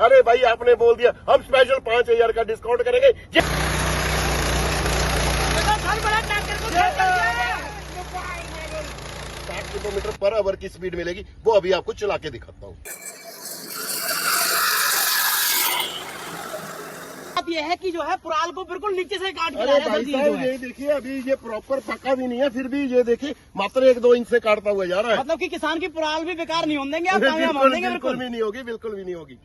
अरे भाई आपने बोल दिया हम स्पेशल 5,000 का डिस्काउंट करेंगे। 60 किलोमीटर पर आवर की स्पीड मिलेगी, वो अभी आपको चला के दिखाता हूँ। ये है कि जो है पुराल को बिल्कुल नीचे से काट के अरे भाई साहब ये देखिए अभी ये प्रॉपर पका भी नहीं है, फिर भी ये देखिए मात्र 1-2 इंच से काटता हुआ जा रहा है। मतलब कि किसान की पुराल भी बेकार नहीं होने देंगे, आप कामयाब होने देंगे। बिल्कुल भी नहीं होगी, बिल्कुल भी नहीं होगी।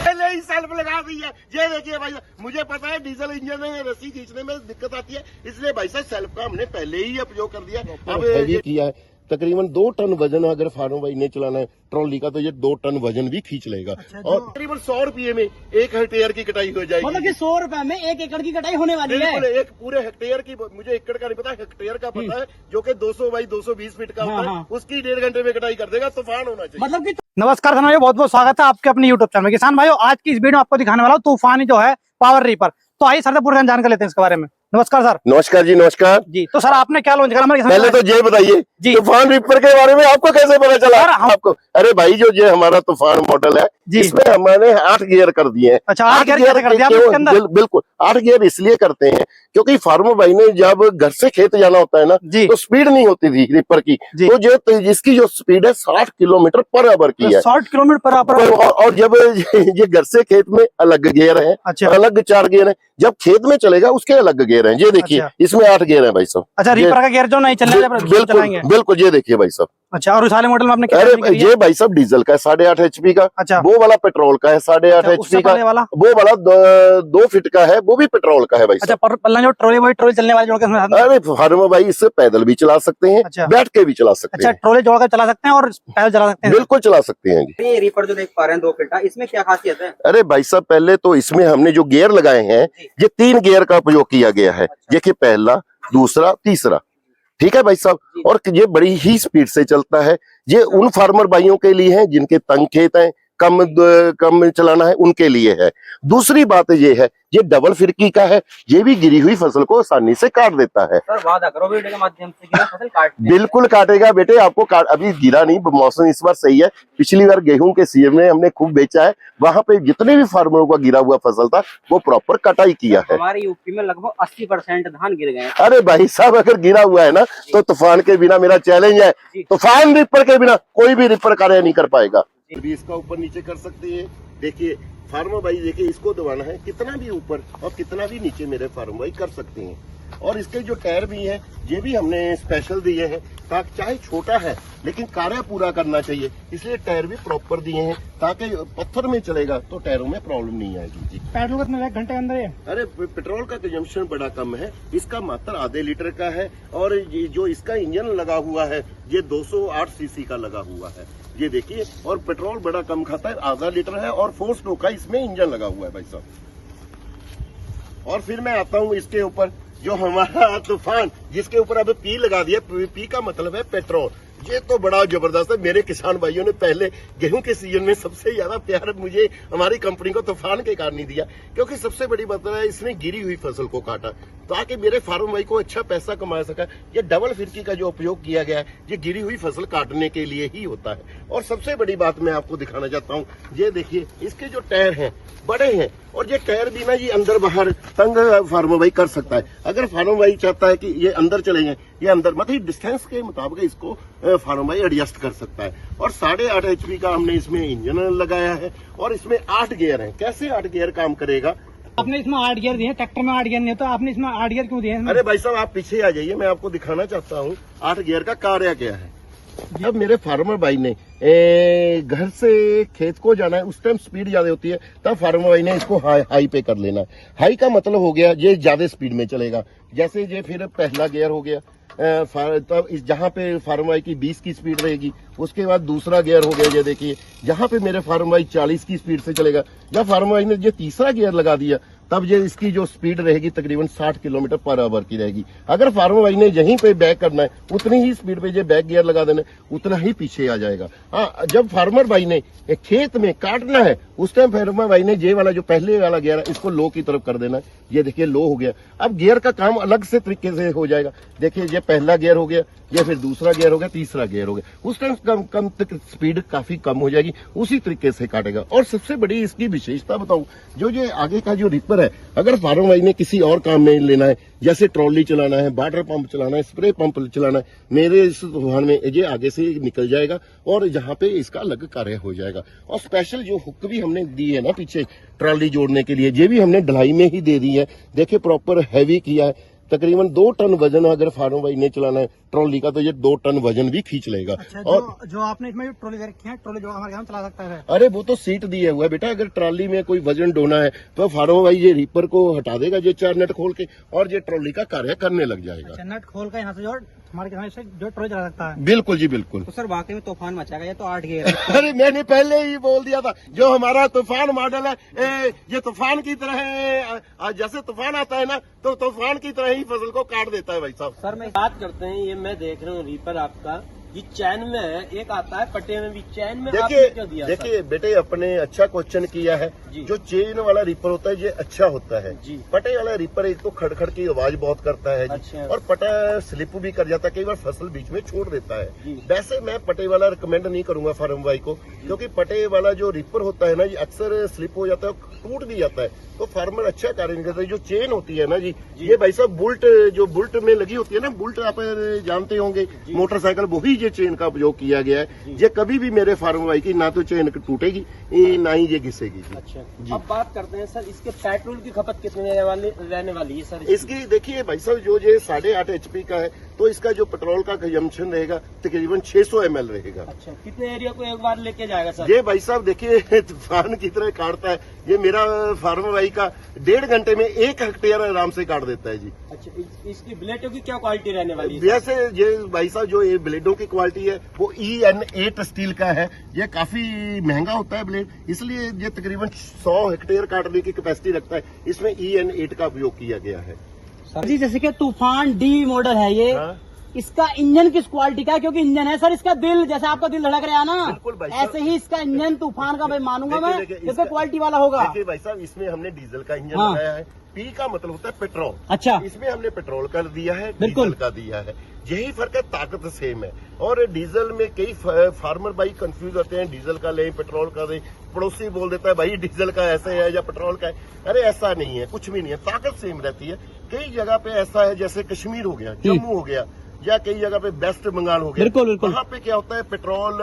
पहले ही सेल्फ लगा दी है। ये देखिए भाई मुझे पता है डीजल इंजन में रस्सी खींचने में दिक्कत आती है, इसलिए भाई साहब सेल्फ का हमने पहले ही उपयोग कर दिया। अब ये किया है तकरीबन 2 टन वजन अगर फार्म भाई ने चलाना है ट्रॉली का तो ये 2 टन वजन भी खींच लेगा। और तकरीबन 100 रुपये में 1 हेक्टेयर की कटाई हो जाएगी। मतलब कि 100 रुपए में 1 एकड़ की कटाई होने वाली है। बिल्कुल, एक पूरे हेक्टेयर की, मुझे एकड़ का नहीं पता, हेक्टेयर का पता है, जो कि 200 बाई 220 फीट का होता है, उसकी 1.5 घंटे में कटाई कर देगा। तूफान होना चाहिए। मतलब कि नमस्कार किसान भाइयों, बहुत बहुत स्वागत है आपके अपने यूट्यूब चैनल में। किसान भाइयों आज की इस वीडियो में आपको दिखाने वाला हूँ तूफानी जो है पावर रीपर। तो आइए सर पूरी जानकारी लेते हैं इसके बारे में। नमस्कार सर। नमस्कार जी, नमस्कार जी। तो सर आपने क्या लॉन्च करा हमारे? पहले तो ये बताइए तूफान रीपर के बारे में आपको कैसे पता चला? आपको आपको भाई जो ये हमारा तूफान मॉडल है इसमें हमने 8 गियर कर दिए हैं। अच्छा, 8 गियर कर दिया आपके अंदर? बिल्कुल 8 गियर इसलिए करते हैं क्योंकि फार्मर भाई ने जब घर से खेत जाना होता है ना तो स्पीड नहीं होती थी रीपर की, तो जो जिसकी जो स्पीड है 60 किलोमीटर पर आवर की है। 60 किलोमीटर पर आवर। और जब ये घर से खेत में अलग गियर है, अलग 4 गियर है, जब खेत में चलेगा उसके अलग गियर है। ये देखिए इसमें 8 गियर है भाई साहब। अच्छा, रीपर का गियर जो नहीं चलेगा बिल्कुल ये देखिए भाई साहब। अच्छा, और इस वाले मॉडल में आपने अरे ये भाई साहब डीजल का है 8.5 HP का। अच्छा, वो वाला पेट्रोल का है 8.5 HP का। वो वाला 2 फीट का है, वो भी पेट्रोल का है भाई साहब। अच्छा, पहला जो ट्रॉली वही ट्रॉली चलने वाले जोड़कर। अरे फार्मर भाई इससे पैदल भी चला सकते हैं, बैठ के भी चला सकते हैं। ट्रॉली जोड़कर चला सकते हैं और पैदल चला सकते हैं। बिल्कुल चला सकते हैं जी। ये रीपर जो देख पा रहे हैं 2 फीट, इसमें क्या खासियत है? अरे भाई साहब पहले तो इसमें हमने जो गियर लगाए हैं ये 3 गियर का उपयोग किया गया है। देखिए पहला, दूसरा, तीसरा, ठीक है भाई साहब। और ये बड़ी ही स्पीड से चलता है। ये उन फार्मर भाइयों के लिए है जिनके तंग खेत हैं, कम चलाना है, उनके लिए है। दूसरी बात ये है ये डबल फिरकी का है, ये भी गिरी हुई फसल को आसानी से काट देता है। सर वादा करो वीडियो के माध्यम से कि फसल काट बिल्कुल काटेगा बेटे, आपको अभी गिरा नहीं, मौसम इस बार सही है। पिछली बार गेहूं के सीजन में हमने खूब बेचा है, वहां पे जितने भी फार्मरों का गिरा हुआ फसल था वो प्रॉपर कटाई किया है। हमारे यूपी में लगभग 80% धान गिर गए। अरे भाई साहब अगर गिरा हुआ है ना तो तूफान के बिना, मेरा चैलेंज है, तूफान रिपर के बिना कोई भी रिपर कार्य नहीं कर पाएगा। भी इसका ऊपर नीचे कर सकते हैं। देखिए फार्मर भाई देखिए इसको दबाना है, कितना भी ऊपर और कितना भी नीचे मेरे फार्मर भाई कर सकते हैं। और इसके जो टायर भी हैं ये भी हमने स्पेशल दिए हैं, ताकि चाहे छोटा है लेकिन कार्य पूरा करना चाहिए, इसलिए टायर भी प्रॉपर दिए हैं ताकि पत्थर में चलेगा तो टायरों में प्रॉब्लम नहीं आएगी जी। पेट्रोल कितने घंटे के अंदर है? अरे पेट्रोल का कंजम्पशन बड़ा कम है, इसका मात्र आधे लीटर का है। और ये जो इसका इंजन लगा हुआ है ये 208 सीसी का लगा हुआ है, ये देखिए। और पेट्रोल बड़ा कम खाता है, आधा लीटर है और 4 स्ट्रोक का इसमें इंजन लगा हुआ है भाई साहब। और फिर मैं आता हूँ इसके ऊपर जो हमारा तूफान, जिसके ऊपर अब पी लगा दिया। पी का मतलब है पेट्रोल। ये तो बड़ा जबरदस्त है। मेरे किसान भाइयों ने पहले गेहूं के सीजन में सबसे ज्यादा प्यार मुझे हमारी कंपनी को तूफान के कारण ही दिया, क्योंकि सबसे बड़ी बात है इसने गिरी हुई फसल को काटा ताकि मेरे फार्म भाई को अच्छा पैसा कमा सका। ये डबल फिरकी का जो उपयोग किया गया है ये गिरी हुई फसल काटने के लिए ही होता है। और सबसे बड़ी बात मैं आपको दिखाना चाहता हूँ, ये देखिए इसके जो टायर हैं बड़े हैं, और ये टायर भी ना ये अंदर बाहर तंग फार्मर भाई कर सकता है। अगर फार्मर भाई चाहता है कि ये अंदर चलेंगे, ये अंदर मतलब डिस्टेंस के मुताबिक इसको फार्मर भाई एडजस्ट कर सकता है। और 8.5 HP का हमने इसमें इंजन लगाया है और इसमें 8 गियर है। कैसे 8 गियर काम करेगा? आपने इसमें 8 गियर दिए, ट्रैक्टर में 8 गियर नहीं, तो आपने इसमें 8 गियर क्यों दिए? अरे भाई साहब आप पीछे आ जाइए, मैं आपको दिखाना चाहता हूँ 8 गियर का कार्य क्या है। जब मेरे फार्मर भाई ने घर से खेत को जाना है उस टाइम स्पीड ज्यादा होती है, तब फार्मर भाई ने इसको हाई पे कर लेना है। हाई का मतलब हो गया ये ज्यादा स्पीड में चलेगा। जैसे ये फिर पहला गियर हो गया, तब इस जहाँ पे फार्मर भाई की 20 की स्पीड रहेगी, उसके बाद दूसरा गियर हो गया, ये देखिए जहाँ पे मेरे फार्मर भाई 40 की स्पीड से चलेगा। जब फार्मर भाई ने ये तीसरा गियर लगा दिया तब ये इसकी जो स्पीड रहेगी तकरीबन 60 किलोमीटर पर आवर की रहेगी। अगर फार्मर भाई ने यहीं पे बैक करना है उतनी ही स्पीड पे ये बैक गियर लगा देना उतना ही पीछे आ जाएगा। हाँ, जब फार्मर भाई ने एक खेत में काटना है उस टाइम फार्मर भाई ने ये वाला जो पहले वाला गियर है इसको लो की तरफ कर देना है। ये देखिए लो हो गया। अब गियर का काम अलग से तरीके से हो जाएगा। देखिए ये पहला गियर हो गया, या फिर दूसरा गियर हो गया, तीसरा गियर हो गया। उस टाइम कम कम तक स्पीड काफी कम हो जाएगी, उसी तरीके से काटेगा। और सबसे बड़ी इसकी विशेषता बताऊं, जो ये आगे का जो रिपर है, अगर फार्मर भाई ने किसी और काम में लेना है, जैसे ट्रॉली चलाना है, वाटर पंप चलाना है, स्प्रे पंप चलाना है, मेरे इस तूफान में ये आगे से निकल जाएगा और यहाँ पे इसका अलग कार्य हो जाएगा। और स्पेशल जो हुक भी हमने दी है ना पीछे ट्रॉली जोड़ने के लिए, ये भी हमने ढलाई में ही दे दी है। देखिए प्रॉपर हैवी किया है। तकरीबन 2 टन वजन अगर फार्मर भाई ने चलाना है ट्रॉली का तो ये 2 टन वजन भी खींच लेगा। अच्छा, और जो आपने इसमें जो ट्रॉली दे रखी है, ट्रॉली जो हमारे यहाँ चला सकता है। अरे वो तो सीट दिया हुआ है बेटा। अगर ट्रॉली में कोई वजन ढोना है तो फार्मर भाई ये रीपर को हटा देगा, ये 4 नट खोल के, और ये ट्रॉली का कार्य करने लग जाएगा। अच्छा, नट खोल कर यहाँ से जो हमारे यहाँ से जो ट्रॉली चला सकता है। बिल्कुल जी बिल्कुल। तो सर वाकई में तूफान मचाएगा ये तो 8 गियर। अरे मैंने पहले ही बोल दिया था, जो हमारा तूफान मॉडल है ये तूफान की तरह है। जैसे तूफान आता है ना तो तूफान की तरह ही फसल को काट देता है भाई साहब। सर मैं बात करते हैं, ये मैं देख रहा हूँ रीपर आपका ये चैन में है, एक आता है पट्टे में भी, चैन में आपने क्यों दिया? देखिए बेटे अपने अच्छा क्वेश्चन किया है। जी। जो चेन वाला रीपर होता है ये अच्छा होता है जी। पटे वाला रीपर एक तो खड़खड़ की आवाज बहुत करता है जी। अच्छा। और पटा स्लिप भी कर जाता है, कई बार फसल बीच में छोड़ देता जी। है। वैसे मैं पटे वाला रिकमेंड नहीं करूंगा फार्म भाई को, क्योंकि पटे वाला जो रीपर होता है ना ये अक्सर स्लिप हो जाता है, टूट भी जाता है, तो फार्मर अच्छा कार्य नहीं करता। जो चेन होती है ना जी, ये भाई साहब बुल्ट, जो बुल्ट में लगी होती है ना, बुल्ट आप जानते होंगे मोटरसाइकिल, वही ये चेन का उपयोग किया गया है। ये कभी भी मेरे फार्मर भाई की ना तो चेन टूटेगी ना ही ये घिसेगी जी। अच्छा जी। अब बात करते हैं सर, इसके पेट्रोल की खपत कितनी रहने वाली है सर? इसकी देखिए भाई साहब जो ये 8.5 HP का है तो इसका जो पेट्रोल का कंजम्पशन रहेगा तकरीबन 600 ml रहेगा। अच्छा, कितने एरिया को एक बार लेके जाएगा सर? ये भाई साहब देखिए तूफान की तरह काटता है। ये मेरा फार्मर भाई का 1.5 घंटे में 1 हेक्टेयर आराम से काट देता है जी। अच्छा, इसकी ब्लेडों की क्या क्वालिटी रहने वाली है? वैसे ये भाई साहब जो ये ब्लेडों की क्वालिटी है वो EN8 स्टील का है। ये काफी महंगा होता है ब्लेड, इसलिए ये तकरीबन 100 हेक्टेयर काटने की कैपेसिटी रखता है। इसमें EN8 का उपयोग किया गया है। सर जी जैसे कि तूफान डी मॉडल है ये, हाँ? इसका इंजन किस क्वालिटी का है? क्योंकि इंजन है सर इसका दिल, जैसे आपका दिल धड़क रहा है ना, बिल्कुल भाई साहब। ऐसे ही इसका इंजन तूफान का भाई मानूंगा मैं, देखिए, इसका क्वालिटी वाला होगा। देखिए भाई साहब इसमें हमने डीजल का इंजन हाँ। लगाया है। पी का मतलब होता है पेट्रोल। अच्छा। इसमें हमने पेट्रोल का दिया है, बिल्कुल। डीजल का दिया है। यही फर्क है, ताकत सेम है। और डीजल में कई फार्मर भाई कंफ्यूज होते हैं, डीजल का लें पेट्रोल का लें। पड़ोसी बोल देता है भाई डीजल का ऐसे है या पेट्रोल का है। अरे ऐसा नहीं है, कुछ भी नहीं है, ताकत सेम रहती है। कई जगह पे ऐसा है, जैसे कश्मीर हो गया, जम्मू हो गया, या कई जगह पे वेस्ट बंगाल हो गया, बिल्कुल, बिल्कुल। वहाँ पे क्या होता है, पेट्रोल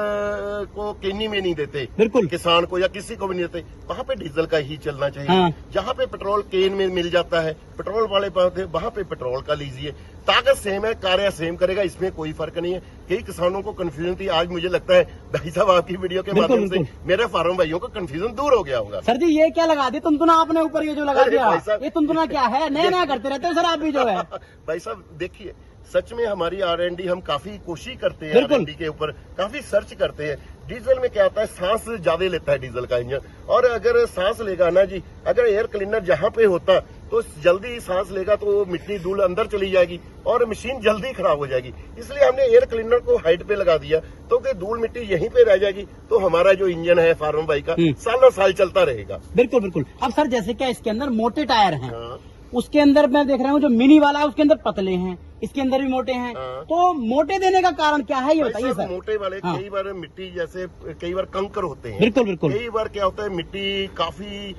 को केनी में नहीं देते बिल्कुल। किसान को या किसी को भी नहीं देते, वहाँ पे डीजल का ही चलना चाहिए। हाँ। जहाँ पे पेट्रोल केन में मिल जाता है, पेट्रोल वाले पाते वहाँ पे पेट्रोल का लीजिए। ताकत सेम है, कार्य सेम करेगा, इसमें कोई फर्क नहीं है। कई किसानों को कंफ्यूजन थी, आज मुझे लगता है भाई साहब आपकी वीडियो के बिल्कुल, माध्यम से बिल्कुल। मेरे फार्म भाइयों का कंफ्यूजन दूर हो गया होगा। सर जी ये क्या लगा दी तुमतुना आपने ऊपर, ये जो लगा अरे दिया भाई साहब। ये तुमतुना क्या है? नया नया करते रहते हो सर आप भी जो है। भाई साहब देखिए, सच में हमारी R&D हम काफी कोशिश करते हैं, बिल्कुल। R&D के ऊपर काफी सर्च करते हैं। डीजल में क्या होता है, सांस ज्यादा लेता है डीजल का इंजन, और अगर सांस लेगा ना जी, अगर एयर क्लीनर जहाँ पे होता तो जल्दी सांस लेगा तो मिट्टी धूल अंदर चली जाएगी और मशीन जल्दी खराब हो जाएगी। इसलिए हमने एयर क्लीनर को हाइट पे लगा दिया, तो कि धूल मिट्टी यहीं पे रह जाएगी, तो हमारा जो इंजन है फार्म भाई का सालों साल चलता रहेगा। बिल्कुल बिल्कुल। अब सर जैसे क्या इसके अंदर मोटे टायर हैं, हाँ। उसके अंदर मैं देख रहा हूँ जो मिनी वाला है उसके अंदर पतले हैं, इसके अंदर भी मोटे हैं, हाँ। तो मोटे देने का कारण क्या है ये भाई बताइए साहब, सर। मोटे वाले हाँ। कई बार मिट्टी जैसे कई बार कंकर होते हैं, बिल्कुल बिल्कुल। कई बार क्या होता है मिट्टी काफी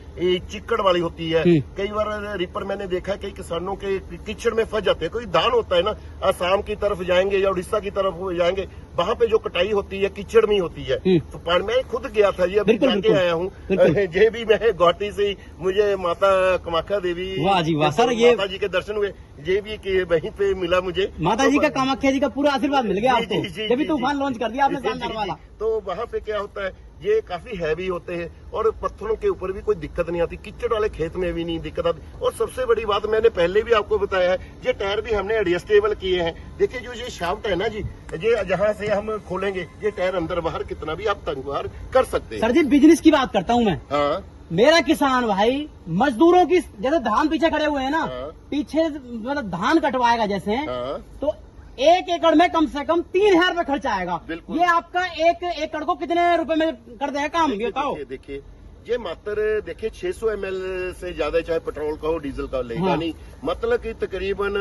चिक्कड़ वाली होती है। कई बार रिपर मैंने देखा है कई किसानों के कीचड़ में फंस जाते हैं। कोई धान होता है ना, असम की तरफ जाएंगे या उड़ीसा की तरफ जाएंगे, वहाँ पे जो कटाई होती है कीचड़ में होती है। तो मैं खुद गया था, ये अभी बिल्कुल, जाके बिल्कुल। आया हूँ। बिल्कुल। ये भी मैं गुवाहाटी से ही, मुझे माता कामाख्या देवी, वाह जी वाह सर, ये माता जी के दर्शन हुए, ये भी कि वहीं पे मिला मुझे। माता जी का कामाख्या जी का पूरा आशीर्वाद मिल गया जी, आपको, जी, जी, जब भी जी, तूफान जी। लॉन्च कर दिया आपने जी, जी, शानदार जी। वाला। तो वहाँ पे क्या होता है, ये काफी हैवी होते हैं और पत्थरों के ऊपर भी कोई दिक्कत नहीं आती, कीचड़ वाले खेत में भी नहीं दिक्कत आती। और सबसे बड़ी बात मैंने पहले भी आपको बताया है, ये टायर भी हमने एडजस्टेबल किए हैं। देखिए जो ये शाफ्ट है ना जी, ये जहाँ से हम खोलेंगे ये टायर अंदर बाहर कितना भी आप तंग बाहर कर सकते हैं। सर जी बिजनेस की बात करता हूँ मैं, हाँ मेरा किसान भाई मजदूरों की जैसे धान पीछे खड़े हुए हैं ना, हाँ। पीछे मतलब धान कटवाएगा जैसे, हाँ। तो 1 एकड़ में कम से कम 3,000 रुपये खर्च आएगा। बिल्कुल। ये आपका 1 एकड़ को कितने रुपए में कर देगा काम, ये बताओ। देखिए ये मात्र देखिए 600 ml से ज्यादा चाहे पेट्रोल का हो डीजल का लेगा हाँ। नहीं, मतलब कि तकरीबन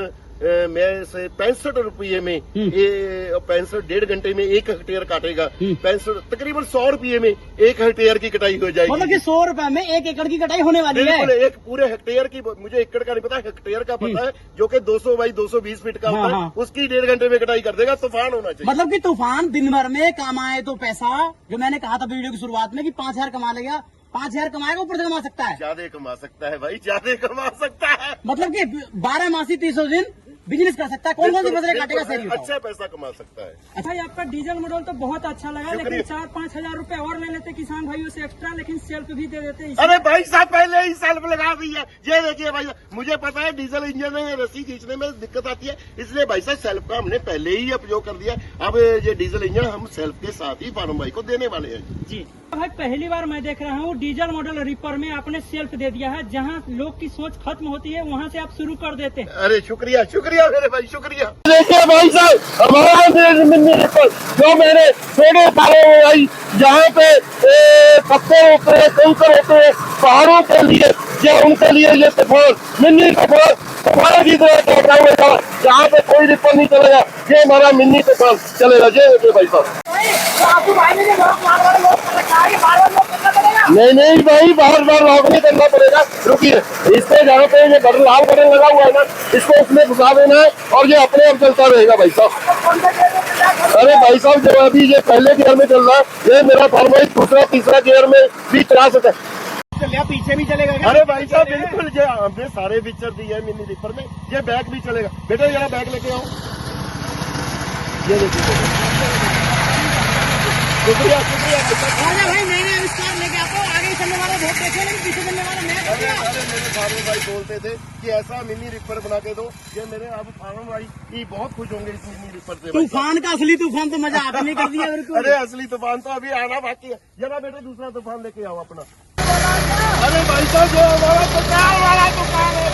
मैं से 65 रुपये में ये 65 1.5 घंटे में 1 हेक्टेयर काटेगा। 65 तकरीबन 100 रुपये में 1 हेक्टेयर की कटाई हो जाएगी। मतलब कि 100 रुपए में 1 एकड़ की कटाई होने वाली है। बिल्कुल, एक पूरे हेक्टेयर की, मुझे एकड़ का नहीं पता, हेक्टेयर का पता है, जो कि 200 बाई 220 फीट का होता है, हाँ। उसकी 1.5 घंटे में कटाई कर देगा। तूफान होना चाहिए। मतलब कि तूफान दिन भर में कमाए तो पैसा, जो मैंने कहा था वीडियो की शुरुआत में कि 5,000 कमा लेगा, 5,000 कमाएगा, ऊपर से कमा सकता है। ज्यादा कमा सकता है भाई, ज्यादा कमा सकता है। मतलब कि 12 मासी 300 दिन बिजनेस कर सकता है। कौन कौन सी फसलें काटेगा सर, ये बताओ। अच्छा पैसा कमा सकता है। भाई आपका डीजल मॉडल तो बहुत अच्छा लगा, शुक्रिया। लेकिन 4-5 हजार रूपए और ले लेते किसान भाइयों से एक्स्ट्रा, लेकिन सेल्फ भी दे देते। अरे भाई साहब पहले ही सेल्फ लगा दी है। ये देखिए भाई साहब, मुझे पता है डीजल इंजन में रस्सी खींचने में दिक्कत आती है, इसलिए भाई साहब सेल्फ का हमने पहले ही उपयोग कर दिया। अब ये डीजल इंजन हम सेल्फ के साथ ही फार्म भाई को देने वाले हैं। जी भाई पहली बार मैं देख रहा हूँ डीजल मॉडल रिपर में आपने सेल्फ दे दिया है। जहाँ लोग की सोच खत्म होती है वहाँ से आप शुरू कर देते हैं। अरे शुक्रिया शुक्रिया मेरे भाई, शुक्रिया। देखिए भाई साहब, हमारा जो मेरे छोटे पाले भाई जहाँ पे पत्थर होते हैं, कंकर होते हैं पहाड़ों के लिए, या उनके लिए ये तूफान मिनी तूफान तूफान की तरह चल रहा था। जहाँ पे कोई रिपर नहीं चलेगा, ये हमारा मिनी तूफान चलेगा। ये भाई साहब, नहीं भाई, बार बार लॉक नहीं करना पड़ेगा। रुकिए, इससे जहाँ पे ये बटन लाल बटन लगा हुआ है ना, इसको उसमें घुसा देना है और ये अपने आप चलता रहेगा भाई साहब। अरे भाई साहब, जब अभी ये पहले गियर में चल रहा है, ये मेरा फॉर्मेट दूसरा तीसरा गियर में भी चला सकता है। पीछे भी चलेगा क्या? अरे भाई साहब बिल्कुल, ये हमने सारे फीचर दिए हैं मिनी रिपर में। ये बैग भी चलेगा। बेटा जरा बैग लेके आओ। ये देखिए, शुक्रिया शुक्रिया। राजा भाई मैंने आविष्कार लेके आपको आगे चलने वाला बहुत देखे, लेकिन पीछे चलने वाला मैं कर दिया। अरे मेरे फार्म भाई बोलते थे कि ऐसा मिनी रिपर बना के दो। ये मेरे अब फार्म भाई की बहुत खुश होंगे इस मिनी रिपर से। भाई साहब। तूफान का असली तूफान तो मजा आपने कर दिया मेरे को। अरे असली तूफान तो अभी आना बाकी है। जरा बेटा दूसरा तूफान लेके आओ अपना। अरे भाई साहब, जो हमारा सरकार वाला तूफान है,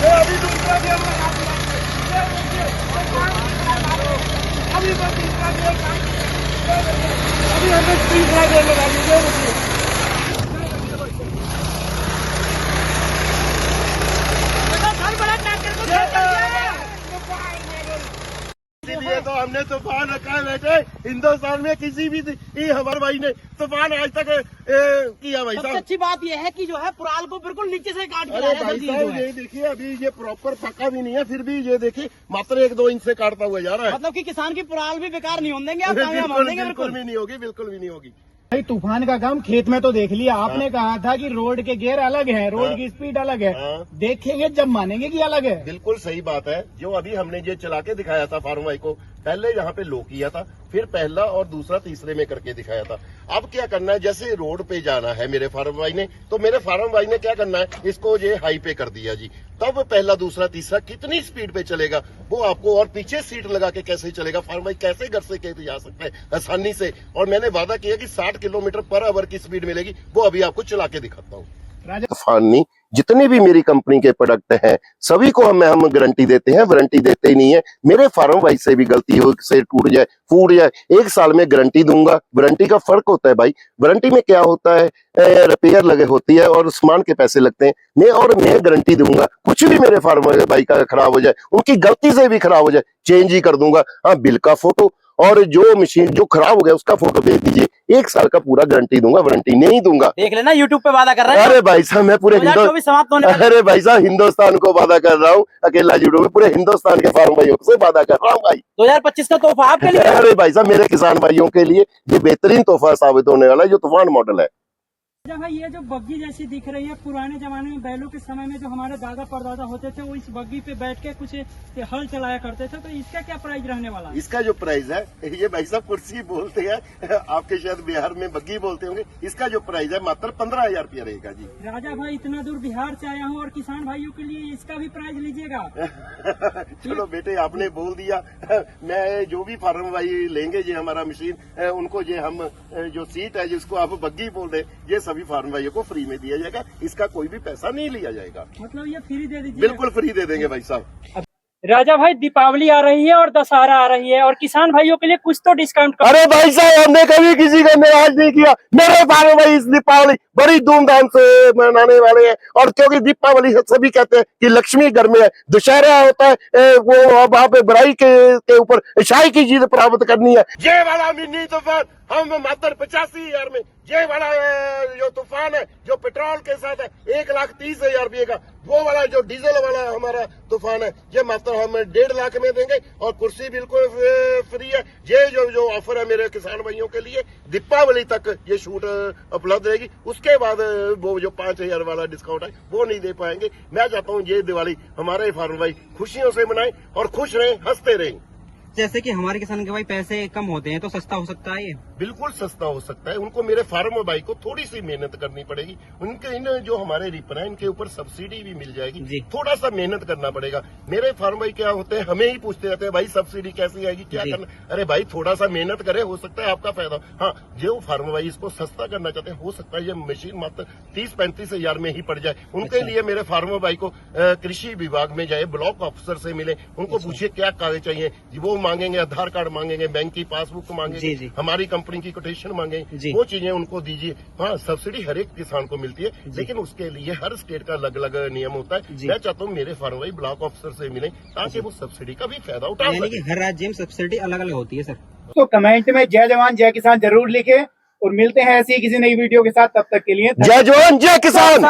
ये अभी दूसरा गेम लगा दिया। ये देखिए, अभी तो तीसरा गेम, अभी हमने तीसरा गेम लगा दिया। ये देखिए, इसीलिए तो हमने तूफान रखा है बेटे। हिंदुस्तान में किसी भी हमारे भाई ने तूफान आज तक किया भाई सबसे साहब। अच्छी बात यह है कि जो है पुराल को बिल्कुल नीचे से काट के अरे लाया है भाई सर, ये जो साहब है। ये देखिए, अभी ये प्रॉपर पका भी नहीं है, फिर भी ये देखिए मात्र 1-2 इंच से काटता हुआ जा रहा है। मतलब कि किसान की पुराल भी बेकार नहीं होने देंगे, आप कामयाब होने देंगे बिल्कुल बिल्कुल। भी नहीं होगी, बिल्कुल भी नहीं होगी। भाई तूफान का काम खेत में तो देख लिया आपने। कहा था कि रोड के गियर अलग है, रोड हाँ। की स्पीड अलग है। हाँ। देखेंगे जब मानेंगे कि अलग है। बिल्कुल सही बात है। जो अभी हमने ये चला के दिखाया था फार्म भाई को, पहले यहाँ पे लो किया था, फिर पहला और दूसरा तीसरे में करके दिखाया था। अब क्या करना है, जैसे रोड पे जाना है मेरे फार्म भाई ने, तो मेरे फार्म भाई ने क्या करना है, इसको ये हाई पे कर दिया जी। तब पहला दूसरा तीसरा कितनी स्पीड पे चलेगा वो आपको, और पीछे सीट लगा के कैसे चलेगा, फार्म भाई कैसे घर से कैसे जा सकते हैं आसानी से। और मैंने वादा किया कि 60 किलोमीटर पर आवर की स्पीड मिलेगी, वो अभी आपको चला के दिखाता हूँ। तूफान नहीं, जितने भी मेरी कंपनी के प्रोडक्ट हैं सभी को हम गारंटी देते हैं, वारंटी देते ही नहीं है। मेरे फार्म भाई से भी गलती हो से टूट जाए फूट जाए, 1 साल में गारंटी दूंगा। वारंटी का फर्क होता है भाई। वारंटी में क्या होता है, रिपेयर लगे होती है और सामान के पैसे लगते हैं। मैं गारंटी दूंगा, कुछ भी मेरे फार्म भाई का खराब हो जाए, उनकी गलती से भी खराब हो जाए, चेंज ही कर दूंगा। हाँ, बिल का फोटो और जो मशीन जो खराब हो गया उसका फोटो भेज दीजिए। 1 साल का पूरा गारंटी दूंगा, वारंटी नहीं दूंगा। देख लेना यूट्यूब पे वादा कर रहे हैं। अरे भाई साहब, मैं पूरे 2024 समाप्त होने वाला है। अरे भाई साहब, हिंदुस्तान को वादा कर रहा हूँ, अकेला जुड़ो में पूरे हिंदुस्तान के फार्म भाइयों से वादा कर रहा हूँ भाई। 2025 का तोहफा आपके लिए। अरे भाई साहब, मेरे किसान भाइयों के लिए ये बेहतरीन तोहफा साबित होने वाला है जो तूफान मॉडल है। अच्छा भाई, ये जो बग्गी जैसी दिख रही है, पुराने जमाने में बैलों के समय में जो हमारे दादा परदादा होते थे वो इस बग्गी पे बैठ के कुछ हल चलाया करते थे, तो इसका क्या प्राइस रहने वाला है? इसका जो प्राइस है, ये भाई साहब कुर्सी बोलते हैं, आपके शायद बिहार में बग्गी बोलते होंगे। इसका जो प्राइस है मात्र 15,000 रुपया रहेगा जी। राजा भाई, इतना दूर बिहार से आया हूँ और किसान भाइयों के लिए इसका भी प्राइस लीजिएगा। चलो बेटे, आपने बोल दिया। मैं जो भी फार्म भाई लेंगे ये हमारा मशीन, उनको ये हम जो सीट है जिसको आप बग्गी बोल रहे, ये सभी फार्म भाइयों को फ्री में दिया जाएगा। इसका कोई भी पैसा नहीं लिया जाएगा, मतलब ये फ्री दे दीजिए? बिल्कुल फ्री दे देंगे भाई साहब। राजा भाई, दीपावली आ रही है और दशहरा आ रही है और किसान भाइयों के लिए कुछ तो डिस्काउंट कर। अरे भाई साहब, हमने कभी किसी का निराश नहीं किया। मेरे फार्म भाई इस दीपावली बड़ी धूमधाम से मनाने वाले हैं, और क्योंकि दीपावली सभी कहते हैं कि लक्ष्मी घर में है, दशहरा होता है वो वहाँ पे बुराई के ऊपर अच्छाई की जीत प्राप्त करनी है। ये वाला मिनी तूफान हम मात्र 85,000 में, ये वाला जो तूफान है जो पेट्रोल के साथ है 1,30,000 रुपये का, वो वाला जो डीजल वाला हमारा तूफान है ये मात्र हम 1.5 लाख में देंगे, और कुर्सी बिल्कुल फ्री है। ये जो ऑफर है मेरे किसान भाइयों के लिए, दीपावली तक ये छूट उपलब्ध रहेगी। उसके बाद वो जो 5,000 वाला डिस्काउंट है वो नहीं दे पाएंगे। मैं चाहता हूँ ये दिवाली हमारे फार्म भाई खुशियों से मनाएं और खुश रहें, हंसते रहें। जैसे कि हमारे किसान के भाई पैसे कम होते हैं तो सस्ता हो सकता है ये? बिल्कुल सस्ता हो सकता है। उनको मेरे फार्म भाई को थोड़ी सी मेहनत करनी पड़ेगी। उनके इन जो हमारे रिपर है इनके ऊपर सब्सिडी भी मिल जाएगी, थोड़ा सा मेहनत करना पड़ेगा। मेरे फार्म भाई क्या होते हैं, हमें ही पूछते रहते हैं भाई सब्सिडी कैसी आएगी, क्या करना। अरे भाई, थोड़ा सा मेहनत करे, हो सकता है आपका फायदा। हाँ, जो फार्म भाई इसको सस्ता करना चाहते हैं, हो सकता है ये मशीन मात्र 30-35,000 में ही पड़ जाए। उनके लिए मेरे फार्म भाई को कृषि विभाग में जाए, ब्लॉक ऑफिसर से मिले, उनको पूछिए क्या कागज चाहिए, वो मांगेंगे, आधार कार्ड मांगेंगे, बैंक की पासबुक मांगेंगे, हमारी कंपनी की कोटेशन मांगेंगे, वो चीजें उनको दीजिए। हाँ, सब्सिडी हर एक किसान को मिलती है, लेकिन उसके लिए हर स्टेट का अलग अलग नियम होता है। मैं चाहता हूँ मेरे फार्म भाई ब्लॉक ऑफिसर से मिले ताकि वो सब्सिडी का भी फायदा उठा यानी सके। कि हर राज्य में सब्सिडी अलग अलग होती है सर। तो कमेंट में जय जवान जय किसान जरूर लिखे, और मिलते हैं ऐसी ही किसी नई वीडियो के साथ। तब तक के लिए जय जवान जय किसान।